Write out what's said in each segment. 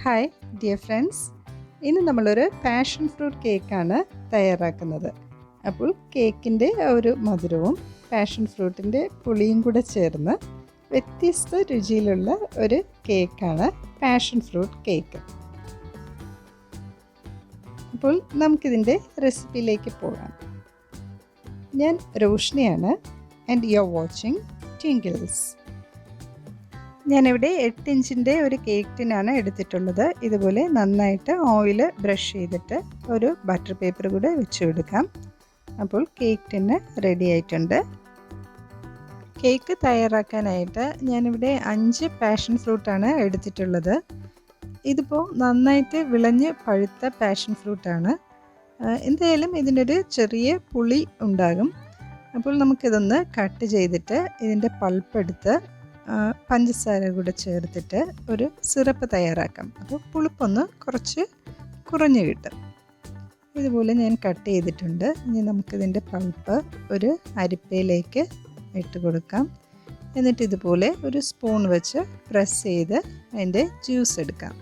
Hi dear friends, ഇന്ന് നമ്മളൊരു passion fruit കേക്കാണ് തയ്യാറാക്കുന്നത്. അപ്പോൾ കേക്കിൻ്റെ ഒരു മധുരവും പാഷൻ ഫ്രൂട്ടിൻ്റെ പുളിയും കൂടെ ചേർന്ന് വ്യത്യസ്ത രുചിയിലുള്ള ഒരു കേക്കാണ് പാഷൻ ഫ്രൂട്ട് കേക്ക്. അപ്പോൾ നമുക്കിതിൻ്റെ റെസിപ്പിയിലേക്ക് പോകാം. ഞാൻ റോഷ്നിയാണ് and you are watching Tinkles. ഞാനിവിടെ 8 ഇഞ്ചിൻ്റെ ഒരു കേക്ക് ടിനാണ് എടുത്തിട്ടുള്ളത്. ഇതുപോലെ നന്നായിട്ട് ഓയിൽ ബ്രഷ് ചെയ്തിട്ട് ഒരു ബട്ടർ പേപ്പർ കൂടെ വെച്ച് കൊടുക്കാം. അപ്പോൾ കേക്ക് ടിന് റെഡി ആയിട്ടുണ്ട്. കേക്ക് തയ്യാറാക്കാനായിട്ട് ഞാനിവിടെ 5 പാഷൻ ഫ്രൂട്ടാണ് എടുത്തിട്ടുള്ളത്. ഇതിപ്പോൾ നന്നായിട്ട് വിളഞ്ഞ് പഴുത്ത പാഷൻ ഫ്രൂട്ടാണ്. എന്തായാലും ഇതിനൊരു ചെറിയ പുളി ഉണ്ടാകും. അപ്പോൾ നമുക്കിതൊന്ന് കട്ട് ചെയ്തിട്ട് ഇതിൻ്റെ പൾപ്പ് എടുത്ത് പഞ്ചസാര കൂടെ ചേർത്തിട്ട് ഒരു സിറപ്പ് തയ്യാറാക്കാം. അപ്പോൾ പുളിപ്പൊന്ന് കുറച്ച് കുറഞ്ഞ് കിട്ടും. ഇതുപോലെ ഞാൻ കട്ട് ചെയ്തിട്ടുണ്ട്. ഇനി നമുക്കിതിൻ്റെ പൾപ്പ് ഒരു അരിപ്പയിലേക്ക് ഇട്ട് കൊടുക്കാം. എന്നിട്ട് ഇതുപോലെ ഒരു സ്പൂൺ വെച്ച് പ്രസ് ചെയ്ത് അതിൻ്റെ ജ്യൂസ് എടുക്കാം.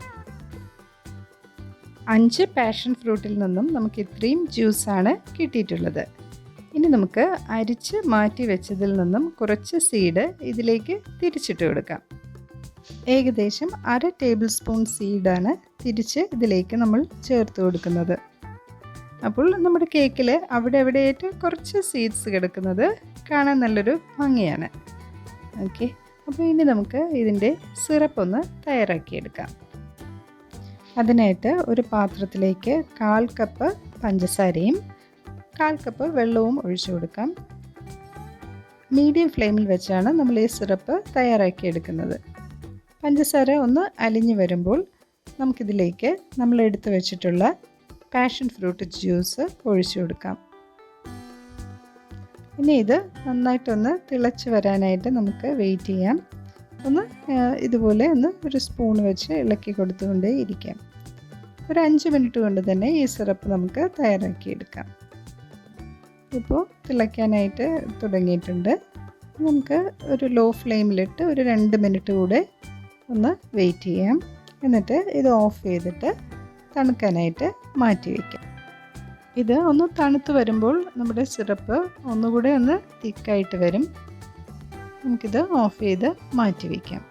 5 പാഷൻ ഫ്രൂട്ടിൽ നിന്നും നമുക്ക് ഇത്രയും ജ്യൂസാണ് കിട്ടിയിട്ടുള്ളത്. ഇനി നമുക്ക് അരിച്ച് മാറ്റി വെച്ചതിൽ നിന്നും കുറച്ച് സീഡ് ഇതിലേക്ക് തിരിച്ചിട്ട് കൊടുക്കാം. ഏകദേശം 1/2 ടേബിൾ സ്പൂൺ സീഡാണ് തിരിച്ച് ഇതിലേക്ക് നമ്മൾ ചേർത്ത് കൊടുക്കുന്നത്. അപ്പോൾ നമ്മുടെ കേക്കിൽ അവിടെ എവിടെയായിട്ട് കുറച്ച് സീഡ്സ് കിടക്കുന്നത് കാണാൻ നല്ലൊരു ഭംഗിയാണ്. ഓക്കെ, അപ്പോൾ ഇനി നമുക്ക് ഇതിൻ്റെ സിറപ്പ് ഒന്ന് തയ്യാറാക്കിയെടുക്കാം. അതിനായിട്ട് ഒരു പാത്രത്തിലേക്ക് 1/4 കപ്പ് പഞ്ചസാരയും 1/4 കപ്പ് വെള്ളവും ഒഴിച്ചു കൊടുക്കാം. മീഡിയം ഫ്ലെയിമിൽ വെച്ചാണ് നമ്മൾ ഈ സിറപ്പ് തയ്യാറാക്കിയെടുക്കുന്നത്. പഞ്ചസാര ഒന്ന് അലിഞ്ഞു വരുമ്പോൾ നമുക്കിതിലേക്ക് നമ്മൾ എടുത്തു വെച്ചിട്ടുള്ള പാഷൻ ഫ്രൂട്ട് ജ്യൂസ് ഒഴിച്ചു കൊടുക്കാം. ഇനി ഇത് നന്നായിട്ടൊന്ന് തിളച്ച് വരാനായിട്ട് നമുക്ക് വെയിറ്റ് ചെയ്യാം. ഒന്ന് ഇതുപോലെ ഒന്ന് ഒരു സ്പൂൺ വെച്ച് ഇളക്കി കൊടുത്തുകൊണ്ടേ ഇരിക്കാം. ഒരു 5 മിനിറ്റ് കൊണ്ട് തന്നെ ഈ സിറപ്പ് നമുക്ക് തയ്യാറാക്കിയെടുക്കാം. ഇപ്പോൾ തിളയ്ക്കാനായിട്ട് തുടങ്ങിയിട്ടുണ്ട്. നമുക്ക് ഒരു ലോ ഫ്ലെയിമിലിട്ട് ഒരു 2 മിനിറ്റ് കൂടെ ഒന്ന് വെയിറ്റ് ചെയ്യാം. എന്നിട്ട് ഇത് ഓഫ് ചെയ്തിട്ട് തണുക്കാനായിട്ട് മാറ്റി വയ്ക്കാം. ഇത് ഒന്ന് തണുത്ത് വരുമ്പോൾ നമ്മുടെ സിറപ്പ് ഒന്നുകൂടെ ഒന്ന് തിക്കായിട്ട് വരും. നമുക്കിത് ഓഫ് ചെയ്ത് മാറ്റി വയ്ക്കാം.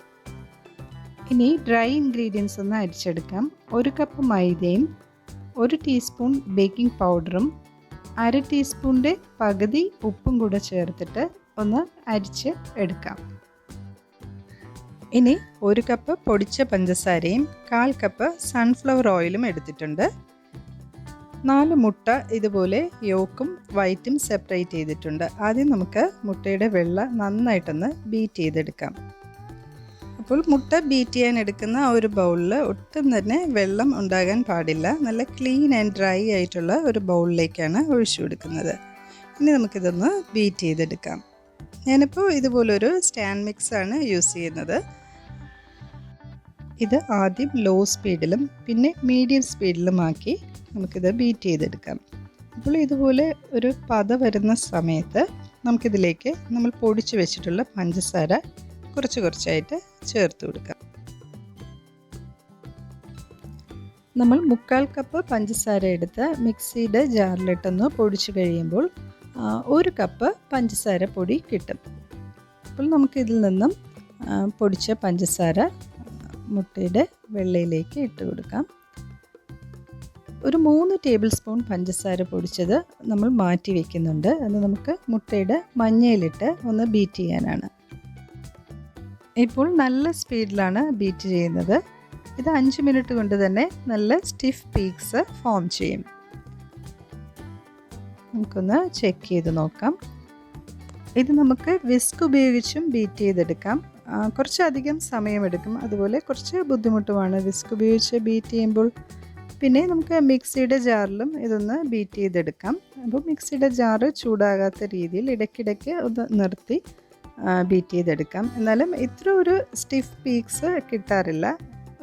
ഇനി ഡ്രൈ ഇൻഗ്രീഡിയൻസ് ഒന്ന് അരിച്ചെടുക്കാം. 1 കപ്പ് മൈദയും 1 ടീസ്പൂൺ ബേക്കിംഗ് പൗഡറും 1/2 ടീസ്പൂണിൻ്റെ പകുതി ഉപ്പും കൂടെ ചേർത്തിട്ട് ഒന്ന് അരിച്ച് എടുക്കാം. ഇനി 1 കപ്പ് പൊടിച്ച പഞ്ചസാരയും 1/4 കപ്പ് സൺഫ്ലവർ ഓയിലും എടുത്തിട്ടുണ്ട്. 4 മുട്ട ഇതുപോലെ യോക്കും വൈറ്റും സെപ്പറേറ്റ് ചെയ്തിട്ടുണ്ട്. ആദ്യം നമുക്ക് മുട്ടയുടെ വെള്ള നന്നായിട്ടൊന്ന് ബീറ്റ് ചെയ്തെടുക്കാം. അപ്പോൾ മുട്ട ബീറ്റ് ചെയ്യാൻ എടുക്കുന്ന ഒരു ബൗളിൽ ഒട്ടും തന്നെ വെള്ളം ഉണ്ടാകാൻ പാടില്ല. നല്ല ക്ലീൻ ആൻഡ് ഡ്രൈ ആയിട്ടുള്ള ഒരു ബൗളിലേക്കാണ് ഒഴിച്ചു കൊടുക്കുന്നത്. ഇനി നമുക്കിതൊന്ന് ബീറ്റ് ചെയ്തെടുക്കാം. ഞാനിപ്പോൾ ഇതുപോലൊരു സ്റ്റാൻഡ് മിക്സാണ് യൂസ് ചെയ്യുന്നത്. ഇത് ആദ്യം ലോ സ്പീഡിലും പിന്നെ മീഡിയം സ്പീഡിലുമാക്കി നമുക്കിത് ബീറ്റ് ചെയ്തെടുക്കാം. അപ്പോൾ ഇതുപോലെ ഒരു പത വരുന്ന സമയത്ത് നമുക്കിതിലേക്ക് നമ്മൾ പൊടിച്ച് വെച്ചിട്ടുള്ള പഞ്ചസാര കുറച്ച് കുറച്ചായിട്ട് ചേർത്ത് കൊടുക്കാം. നമ്മൾ 1/4 കപ്പ് പഞ്ചസാര എടുത്ത് മിക്സിയുടെ ജാറിലിട്ടൊന്ന് പൊടിച്ച് കഴിയുമ്പോൾ 1 കപ്പ് പഞ്ചസാര പൊടി കിട്ടും. അപ്പോൾ നമുക്കിതിൽ നിന്നും പൊടിച്ച പഞ്ചസാര മുട്ടയുടെ വെള്ളയിലേക്ക് ഇട്ട് കൊടുക്കാം. ഒരു 3 ടേബിൾ സ്പൂൺ പഞ്ചസാര പൊടിച്ചത് നമ്മൾ മാറ്റി വയ്ക്കുന്നുണ്ട്. അത് നമുക്ക് മുട്ടയുടെ മഞ്ഞയിലിട്ട് ഒന്ന് ബീറ്റ് ചെയ്യാനാണ്. ഇപ്പോൾ നല്ല സ്പീഡിലാണ് ബീറ്റ് ചെയ്യുന്നത്. ഇത് 5 മിനിറ്റ് കൊണ്ട് തന്നെ നല്ല സ്റ്റിഫ് പീക്സ് ഫോം ചെയ്യും. നമുക്കൊന്ന് ചെക്ക് ചെയ്ത് നോക്കാം. ഇത് നമുക്ക് വിസ്ക് ഉപയോഗിച്ചും ബീറ്റ് ചെയ്തെടുക്കാം. കുറച്ചധികം സമയമെടുക്കും, അതുപോലെ കുറച്ച് ബുദ്ധിമുട്ടുമാണ് വിസ്ക് ഉപയോഗിച്ച് ബീറ്റ് ചെയ്യുമ്പോൾ. പിന്നെ നമുക്ക് മിക്സിയുടെ ജാറിലും ഇതൊന്ന് ബീറ്റ് ചെയ്തെടുക്കാം. അപ്പോൾ മിക്സിയുടെ ജാറ് ചൂടാകാത്ത രീതിയിൽ ഇടയ്ക്കിടയ്ക്ക് ഒന്ന് നിർത്തി ബീറ്റ് ചെയ്തെടുക്കാം. എന്നാലും ഇത്ര ഒരു സ്റ്റിഫ് പീക്സ് കിട്ടാറില്ല.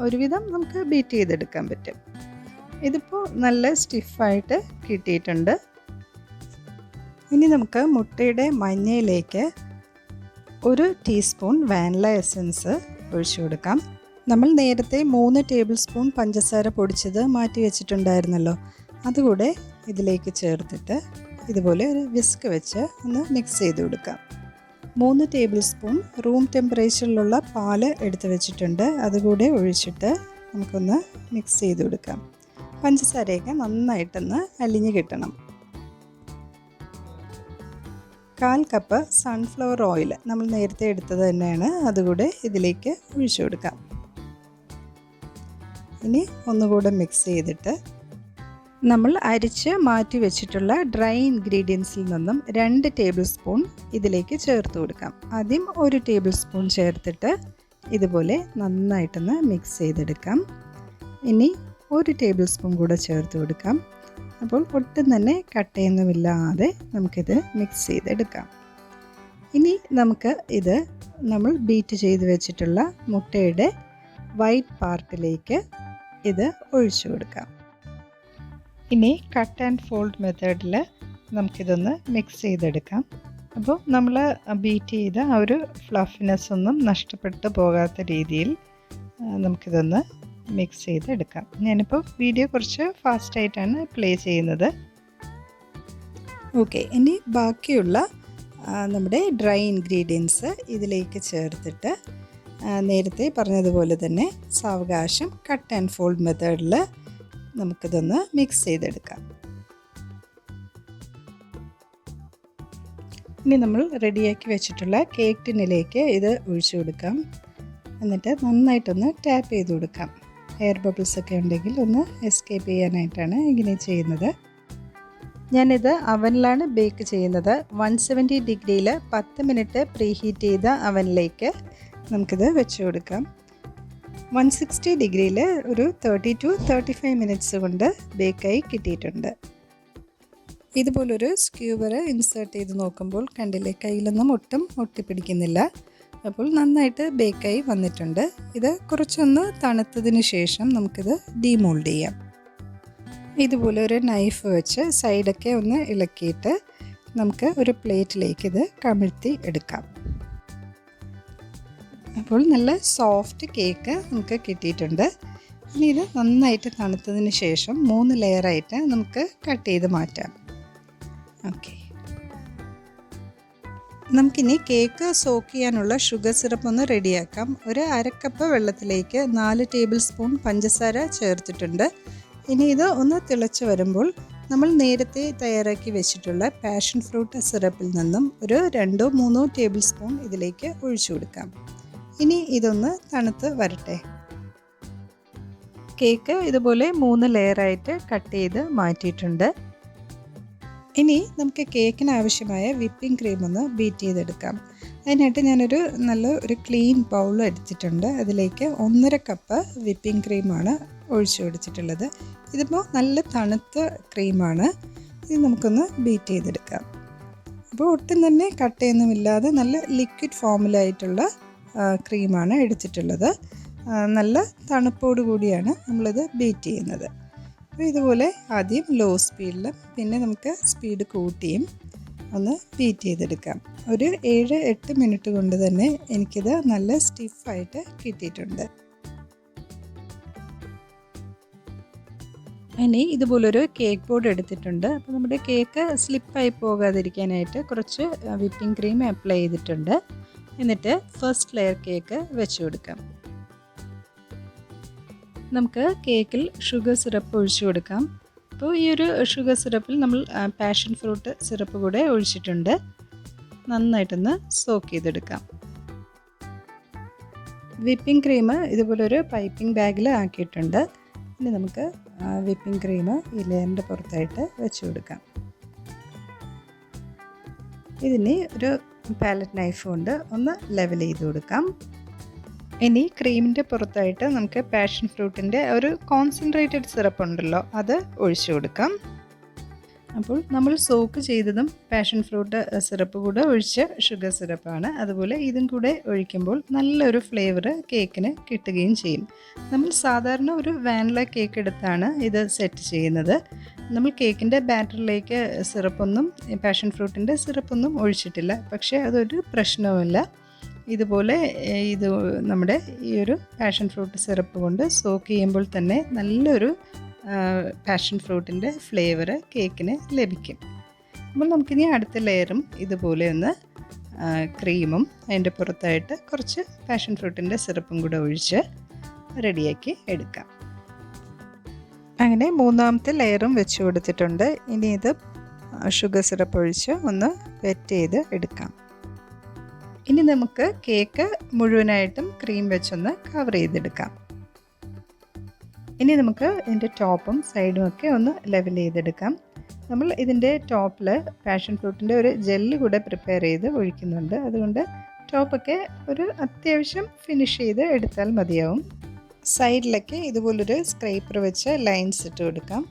ഒരുവിധം നമുക്ക് ബീറ്റ് ചെയ്തെടുക്കാൻ പറ്റും. ഇതിപ്പോൾ നല്ല സ്റ്റിഫായിട്ട് കിട്ടിയിട്ടുണ്ട്. ഇനി നമുക്ക് മുട്ടയുടെ മഞ്ഞയിലേക്ക് 1 ടീസ്പൂൺ വാനില എസൻസ് ഒഴിച്ചു കൊടുക്കാം. നമ്മൾ നേരത്തെ 3 ടേബിൾ സ്പൂൺ പഞ്ചസാര പൊടിച്ചത് മാറ്റി വെച്ചിട്ടുണ്ടായിരുന്നല്ലോ, അതുകൂടെ ഇതിലേക്ക് ചേർത്തിട്ട് ഇതുപോലെ ഒരു വിസ്ക് വെച്ച് ഒന്ന് മിക്സ് ചെയ്ത് കൊടുക്കാം. 3 ടേബിൾ സ്പൂൺ റൂം ടെമ്പറേച്ചറിലുള്ള പാല് എടുത്ത് വെച്ചിട്ടുണ്ട്, അതുകൂടെ ഒഴിച്ചിട്ട് നമുക്കൊന്ന് മിക്സ് ചെയ്ത് കൊടുക്കാം. പഞ്ചസാരയൊക്കെ നന്നായിട്ടൊന്ന് അലിഞ്ഞ് കിട്ടണം. 1/4 കപ്പ് സൺഫ്ലവർ ഓയിൽ നമ്മൾ നേരത്തെ എടുത്തത് തന്നെയാണ്, അതുകൂടെ ഇതിലേക്ക് ഒഴിച്ചു കൊടുക്കാം. ഇനി ഒന്നുകൂടെ മിക്സ് ചെയ്തിട്ട് നമ്മൾ അരിച്ച് മാറ്റി വെച്ചിട്ടുള്ള ഡ്രൈ ഇൻഗ്രീഡിയൻസിൽ നിന്നും 2 ടേബിൾ സ്പൂൺ ഇതിലേക്ക് ചേർത്ത് കൊടുക്കാം. ആദ്യം 1 ടേബിൾ സ്പൂൺ ചേർത്തിട്ട് ഇതുപോലെ നന്നായിട്ടൊന്ന് മിക്സ് ചെയ്തെടുക്കാം. ഇനി 1 ടേബിൾ സ്പൂൺ കൂടെ ചേർത്ത് കൊടുക്കാം. അപ്പോൾ ഒട്ടും തന്നെ കട്ടയൊന്നുമില്ലാതെ നമുക്കിത് മിക്സ് ചെയ്തെടുക്കാം. ഇനി നമുക്ക് ഇത് നമ്മൾ ബീറ്റ് ചെയ്ത് വെച്ചിട്ടുള്ള മുട്ടയുടെ വൈറ്റ് പാർട്ടിലേക്ക് ഇത് ഒഴിച്ചു കൊടുക്കാം. ഇനി കട്ട് ആൻഡ് ഫോൾഡ് മെത്തേഡിൽ നമുക്കിതൊന്ന് മിക്സ് ചെയ്തെടുക്കാം. അപ്പോൾ നമ്മൾ ബീറ്റ് ചെയ്ത ആ ഒരു ഫ്ലഫിനെസ് ഒന്നും നഷ്ടപ്പെട്ടു പോകാത്ത രീതിയിൽ നമുക്കിതൊന്ന് മിക്സ് ചെയ്തെടുക്കാം. ഞാനിപ്പോൾ വീഡിയോ കുറച്ച് ഫാസ്റ്റായിട്ടാണ് പ്ലേ ചെയ്യുന്നത്. ഓക്കെ, ഇനി ബാക്കിയുള്ള നമ്മുടെ ഡ്രൈ ഇൻഗ്രീഡിയൻസ് ഇതിലേക്ക് ചേർത്തിട്ട് നേരത്തെ പറഞ്ഞതുപോലെ തന്നെ സാവകാശം കട്ട് ആൻഡ് ഫോൾഡ് മെത്തേഡിൽ നമുക്കിതൊന്ന് മിക്സ് ചെയ്തെടുക്കാം. ഇനി നമ്മൾ റെഡിയാക്കി വെച്ചിട്ടുള്ള കേക്ക് ടിന്നിലേക്ക് ഇത് ഒഴിച്ചു കൊടുക്കാം. എന്നിട്ട് നന്നായിട്ടൊന്ന് ടാപ്പ് ചെയ്ത് കൊടുക്കാം. എയർ ബബിൾസ് ഒക്കെ ഉണ്ടെങ്കിൽ ഒന്ന് എസ്കേപ്പ് ചെയ്യാനായിട്ടാണ് ഇങ്ങനെ ചെയ്യുന്നത്. ഞാനിത് അവനിലാണ് ബേക്ക് ചെയ്യുന്നത്. 170 ഡിഗ്രിയിൽ 10 മിനിറ്റ് പ്രീ ഹീറ്റ് ചെയ്ത അവനിലേക്ക് നമുക്കിത് വെച്ച് കൊടുക്കാം. 160 ഡിഗ്രിയിൽ ഒരു 30 to 35 മിനിറ്റ്സ് കൊണ്ട് ബേക്കായി കിട്ടിയിട്ടുണ്ട്. ഇതുപോലൊരു സ്ക്യൂവർ ഇൻസേർട്ട് ചെയ്ത് നോക്കുമ്പോൾ കണ്ടില്ലേ, കയ്യിലൊന്നും ഒട്ടും ഒട്ടിപ്പിടിക്കുന്നില്ല. അപ്പോൾ നന്നായിട്ട് ബേക്കായി വന്നിട്ടുണ്ട്. ഇത് കുറച്ചൊന്ന് തണുത്തതിന് ശേഷം നമുക്കിത് ഡീമോൾഡ് ചെയ്യാം. ഇതുപോലെ ഒരു നൈഫ് വെച്ച് സൈഡൊക്കെ ഒന്ന് ഇളക്കിയിട്ട് നമുക്ക് ഒരു പ്ലേറ്റിലേക്ക് ഇത് കമിഴ്ത്തി എടുക്കാം. അപ്പോൾ നല്ല സോഫ്റ്റ് കേക്ക് നമുക്ക് കിട്ടിയിട്ടുണ്ട്. ഇനി ഇത് നന്നായിട്ട് തണുത്തതിന് ശേഷം 3 ലെയറായിട്ട് നമുക്ക് കട്ട് ചെയ്ത് മാറ്റാം. ഓക്കെ, നമുക്കിനി കേക്ക് സോക്ക് ചെയ്യാനുള്ള ഷുഗർ സിറപ്പ് ഒന്ന് റെഡിയാക്കാം. ഒരു 1/2 കപ്പ് വെള്ളത്തിലേക്ക് 4 ടേബിൾ സ്പൂൺ പഞ്ചസാര ചേർത്തിട്ടുണ്ട്. ഇനി ഇത് ഒന്ന് തിളച്ച് വരുമ്പോൾ നമ്മൾ നേരത്തെ തയ്യാറാക്കി വെച്ചിട്ടുള്ള പാഷൻ ഫ്രൂട്ട് സിറപ്പിൽ നിന്നും ഒരു 2-3 ടേബിൾ സ്പൂൺ ഇതിലേക്ക് ഒഴിച്ചു കൊടുക്കാം. ഇനി ഇതൊന്ന് തണുത്ത് വരട്ടെ. കേക്ക് ഇതുപോലെ 3 ലെയറായിട്ട് കട്ട് ചെയ്ത് മാറ്റിയിട്ടുണ്ട്. ഇനി നമുക്ക് കേക്കിന് ആവശ്യമായ വിപ്പിംഗ് ക്രീം ഒന്ന് ബീറ്റ് ചെയ്തെടുക്കാം. അതിനായിട്ട് ഞാനൊരു നല്ല ക്ലീൻ ബൗൾ എടുത്തിട്ടുണ്ട്. അതിലേക്ക് 1.5 കപ്പ് വിപ്പിംഗ് ക്രീമാണ് ഒഴിച്ചു കൊടുത്തിട്ടുള്ളത്. ഇതിപ്പോൾ നല്ല തണുത്ത ക്രീമാണ്. ഇത് നമുക്കൊന്ന് ബീറ്റ് ചെയ്തെടുക്കാം. അപ്പോൾ ഒട്ടും തന്നെ കട്ടയൊന്നുമില്ലാതെ നല്ല ലിക്വിഡ് ഫോമിലായിട്ടുള്ള ക്രീമാണ് എടുത്തിട്ടുള്ളത്. നല്ല തണുപ്പോട് കൂടിയാണ് നമ്മളിത് ബീറ്റ് ചെയ്യുന്നത്. അപ്പോൾ ഇതുപോലെ ആദ്യം ലോ സ്പീഡിലും പിന്നെ നമുക്ക് സ്പീഡ് കൂട്ടിയും ഒന്ന് ബീറ്റ് ചെയ്തെടുക്കാം. ഒരു 7-8 മിനിറ്റ് കൊണ്ട് തന്നെ എനിക്കിത് നല്ല സ്റ്റിഫായിട്ട് കിട്ടിയിട്ടുണ്ട്. ഇനി ഇതുപോലൊരു കേക്ക് ബോർഡ് എടുത്തിട്ടുണ്ട്. അപ്പോൾ നമ്മുടെ കേക്ക് സ്ലിപ്പായി പോകാതിരിക്കാനായിട്ട് കുറച്ച് വിപ്പിംഗ് ക്രീം അപ്ലൈ ചെയ്തിട്ടുണ്ട്. എന്നിട്ട് ഫസ്റ്റ് ലെയർ കേക്ക് വെച്ച് കൊടുക്കാം. നമുക്ക് കേക്കിൽ ഷുഗർ സിറപ്പ് ഒഴിച്ചു കൊടുക്കാം. അപ്പോൾ ഈ ഒരു ഷുഗർ സിറപ്പിൽ നമ്മൾ പാഷൻ ഫ്രൂട്ട് സിറപ്പ് കൂടെ ഒഴിച്ചിട്ടുണ്ട്. നന്നായിട്ടൊന്ന് സോക്ക് ചെയ്തെടുക്കാം. വിപ്പിംഗ് ക്രീം ഇതുപോലൊരു പൈപ്പിംഗ് ബാഗിൽ ആക്കിയിട്ടുണ്ട്. ഇനി നമുക്ക് വിപ്പിംഗ് ക്രീം ഈ ലെയറിൻ്റെ പുറത്തായിട്ട് വെച്ച് കൊടുക്കാം. ഇതിന് ഒരു പാലറ്റ് നൈഫ് കൊണ്ട് ഒന്ന് ലെവൽ ചെയ്ത് കൊടുക്കാം. ഇനി ക്രീമിൻ്റെ പുറത്തായിട്ട് നമുക്ക് പാഷൻ ഫ്രൂട്ടിൻ്റെ ഒരു കോൺസെൻട്രേറ്റഡ് സിറപ്പ് ഉണ്ടല്ലോ, അത് ഒഴിച്ചു കൊടുക്കാം. അപ്പോൾ നമ്മൾ സോക്ക് ചെയ്തതും പാഷൻ ഫ്രൂട്ട് സിറപ്പ് കൂടെ ഒഴിച്ച ഷുഗർ സിറപ്പാണ്. അതുപോലെ ഇതും കൂടെ ഒഴിക്കുമ്പോൾ നല്ലൊരു ഫ്ലേവർ കേക്കിന് കിട്ടുകയും ചെയ്യും. നമ്മൾ സാധാരണ ഒരു വാനില കേക്ക് എടുത്താണ് ഇത് സെറ്റ് ചെയ്യുന്നത്. നമ്മൾ കേക്കിൻ്റെ ബാറ്ററിലേക്ക് സിറപ്പൊന്നും പാഷൻ ഫ്രൂട്ടിൻ്റെ സിറപ്പൊന്നും ഒഴിച്ചിട്ടില്ല. പക്ഷേ അതൊരു പ്രശ്നവുമില്ല. ഇതുപോലെ ഇത് നമ്മുടെ ഈ ഒരു പാഷൻ ഫ്രൂട്ട് സിറപ്പ് കൊണ്ട് സോക്ക് ചെയ്യുമ്പോൾ തന്നെ നല്ലൊരു പാഷൻ ഫ്രൂട്ടിൻ്റെ ഫ്ലേവർ കേക്കിന് ലഭിക്കും. അപ്പോൾ നമുക്കിനി അടുത്ത ലെയറും ഇതുപോലെ ഒന്ന് ക്രീമും അതിൻ്റെ പുറത്തായിട്ട് കുറച്ച് പാഷൻ ഫ്രൂട്ടിൻ്റെ സിറപ്പും കൂടെ ഒഴിച്ച് റെഡിയാക്കി എടുക്കാം. അങ്ങനെ മൂന്നാമത്തെ ലെയറും വെച്ച് കൊടുത്തിട്ടുണ്ട്. ഇനി ഇത് ഷുഗർ സിറപ്പ് ഒഴിച്ച് ഒന്ന് വെറ്റ് ചെയ്ത് എടുക്കാം. ഇനി നമുക്ക് കേക്ക് മുഴുവനായിട്ടും ക്രീം വെച്ചൊന്ന് കവർ ചെയ്തെടുക്കാം. ഇനി നമുക്ക് ഇതിൻ്റെ ടോപ്പും സൈഡും ഒക്കെ ഒന്ന് ലെവൽ ചെയ്തെടുക്കാം. നമ്മൾ ഇതിൻ്റെ ടോപ്പിൽ പാഷൻ ഫ്രൂട്ടിൻ്റെ ഒരു ജെല്ല് കൂടെ പ്രിപ്പയർ ചെയ്ത് ഒഴിക്കുന്നുണ്ട്. അതുകൊണ്ട് ടോപ്പൊക്കെ ഒരു അത്യാവശ്യം ഫിനിഷ് ചെയ്ത് എടുത്താൽ മതിയാവും. സൈഡിലൊക്കെ ഇതുപോലൊരു സ്ക്രൈപ്പർ വെച്ച് ലൈൻസ് ഇട്ട് കൊടുക്കാം.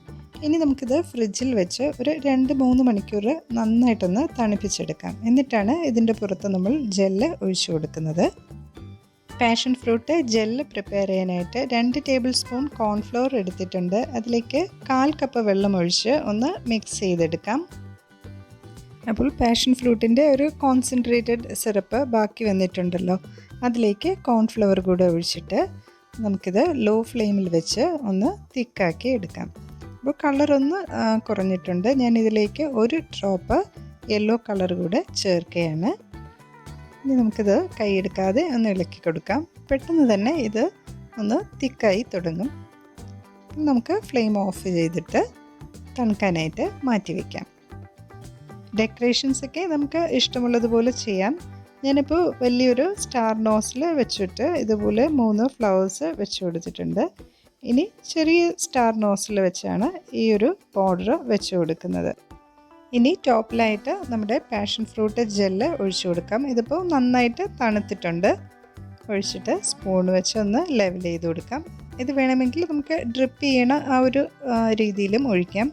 ഇനി നമുക്കിത് ഫ്രിഡ്ജിൽ വെച്ച് ഒരു 2-3 മണിക്കൂർ നന്നായിട്ടൊന്ന് തണുപ്പിച്ചെടുക്കാം. എന്നിട്ടാണ് ഇതിൻ്റെ പുറത്ത് നമ്മൾ ജെല്ല് ഒഴിച്ചു കൊടുക്കുന്നത്. പാഷൻ ഫ്രൂട്ട് ജെല്ല് പ്രിപ്പയർ ചെയ്യാനായിട്ട് 2 ടേബിൾ സ്പൂൺ കോൺഫ്ലോർ എടുത്തിട്ടുണ്ട്. അതിലേക്ക് 1/4 കപ്പ് വെള്ളം ഒഴിച്ച് ഒന്ന് മിക്സ് ചെയ്തെടുക്കാം. അപ്പോൾ പാഷൻ ഫ്രൂട്ടിൻ്റെ ഒരു കോൺസെൻട്രേറ്റഡ് സിറപ്പ് ബാക്കി വന്നിട്ടുണ്ടല്ലോ, അതിലേക്ക് കോൺഫ്ലവർ കൂടെ ഒഴിച്ചിട്ട് നമുക്കിത് ലോ ഫ്ലെയിമിൽ വെച്ച് ഒന്ന് തിക്കാക്കി എടുക്കാം. അപ്പോൾ കളറൊന്ന് കുറഞ്ഞിട്ടുണ്ട്. ഞാനിതിലേക്ക് 1 ഡ്രോപ്പ് യെല്ലോ കളർ കൂടെ ചേർക്കുകയാണ്. ഇനി നമുക്കിത് കൈയെടുക്കാതെ ഒന്ന് ഇളക്കി കൊടുക്കാം. പെട്ടെന്ന് തന്നെ ഇത് ഒന്ന് തിക്കായി തുടങ്ങും. നമുക്ക് ഫ്ലെയിം ഓഫ് ചെയ്തിട്ട് തണുക്കാനായിട്ട് മാറ്റി വയ്ക്കാം. ഡെക്കറേഷൻസൊക്കെ നമുക്ക് ഇഷ്ടമുള്ളതുപോലെ ചെയ്യാം. ഞാനിപ്പോൾ വലിയൊരു സ്റ്റാർ നോസിൽ വെച്ചിട്ട് ഇതുപോലെ 3 ഫ്ലവേഴ്സ് വെച്ച് കൊടുത്തിട്ടുണ്ട്. ഇനി ചെറിയ സ്റ്റാർ നോസിൽ വെച്ചാണ് ഈ ഒരു ബോർഡർ വെച്ച് കൊടുക്കുന്നത്. ഇനി ടോപ്പിലായിട്ട് നമ്മുടെ പാഷൻ ഫ്രൂട്ട് ജെല്ല് ഒഴിച്ചു കൊടുക്കാം. ഇതിപ്പോൾ നന്നായിട്ട് തണുത്തിട്ടുണ്ട്. ഒഴിച്ചിട്ട് സ്പൂൺ വെച്ച് ഒന്ന് ലെവൽ ചെയ്ത് കൊടുക്കാം. ഇത് വേണമെങ്കിൽ നമുക്ക് ഡ്രിപ്പ് ചെയ്യണ ആ ഒരു രീതിയിലും ഒഴിക്കാം.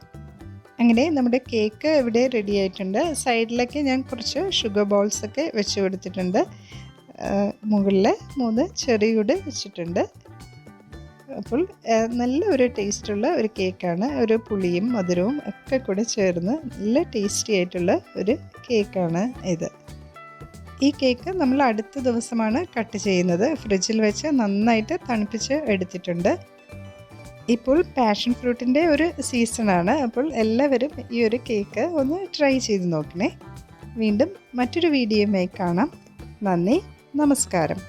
അങ്ങനെ നമ്മുടെ കേക്ക് ഇവിടെ റെഡി ആയിട്ടുണ്ട്. സൈഡിലൊക്കെ ഞാൻ കുറച്ച് ഷുഗർ ബോൾസൊക്കെ വെച്ച് കൊടുത്തിട്ടുണ്ട്. മുകളിൽ 3 ചെറി കൂടെ വെച്ചിട്ടുണ്ട്. അപ്പോൾ നല്ല ഒരു ടേസ്റ്റുള്ള ഒരു കേക്കാണ്. ഒരു പുളിയും മധുരവും ഒക്കെ കൂടെ ചേർന്ന് നല്ല ടേസ്റ്റി ആയിട്ടുള്ള ഒരു കേക്കാണ് ഇത്. ഈ കേക്ക് നമ്മൾ അടുത്ത ദിവസമാണ് കട്ട് ചെയ്യുന്നത്. ഫ്രിഡ്ജിൽ വെച്ച് നന്നായിട്ട് തണുപ്പിച്ച് എടുത്തിട്ടുണ്ട്. ഇപ്പോൾ പാഷൻ ഫ്രൂട്ടിൻ്റെ ഒരു സീസണാണ്. അപ്പോൾ എല്ലാവരും ഈ ഒരു കേക്ക് ഒന്ന് ട്രൈ ചെയ്ത് നോക്കണേ. വീണ്ടും മറ്റൊരു വീഡിയോയുമായി കാണാം. നന്ദി, നമസ്കാരം.